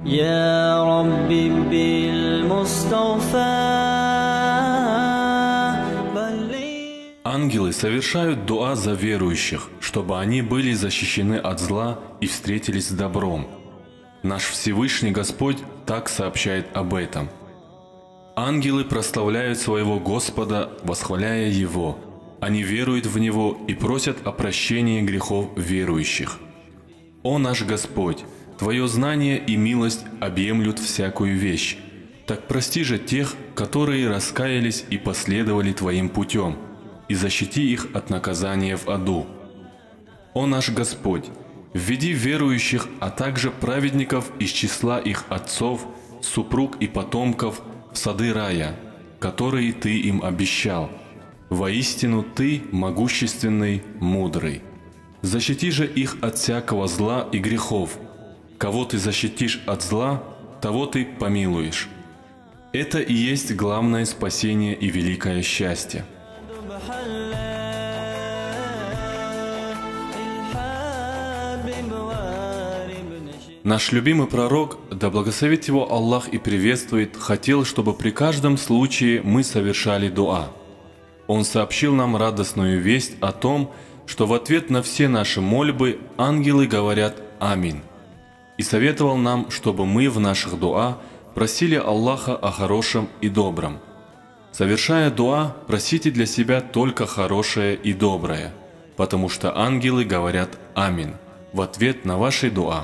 يا ربي بالمصطفى Ангелы совершают дуа за верующих, чтобы они были защищены от зла и встретились с добром. Наш Всевышний Господь так сообщает об этом. Ангелы прославляют своего Господа, восхваляя Его. Они веруют в Него и просят о прощении грехов верующих. О наш Господь! Твое знание и милость объемлют всякую вещь. Так прости же тех, которые раскаялись и последовали Твоим путем, и защити их от наказания в аду. О наш Господь! Введи верующих, а также праведников из числа их отцов, супруг и потомков в сады рая, которые Ты им обещал. Воистину Ты могущественный, мудрый. Защити же их от всякого зла и грехов. Кого Ты защитишь от зла, того Ты помилуешь. Это и есть главное спасение и великое счастье. Наш любимый пророк, да благословит его Аллах и приветствует, хотел, чтобы при каждом случае мы совершали дуа. Он сообщил нам радостную весть о том, что в ответ на все наши мольбы ангелы говорят «Аминь». И советовал нам, чтобы мы в наших дуа просили Аллаха о хорошем и добром. Совершая дуа, просите для себя только хорошее и доброе, потому что ангелы говорят «Аминь» в ответ на ваши дуа.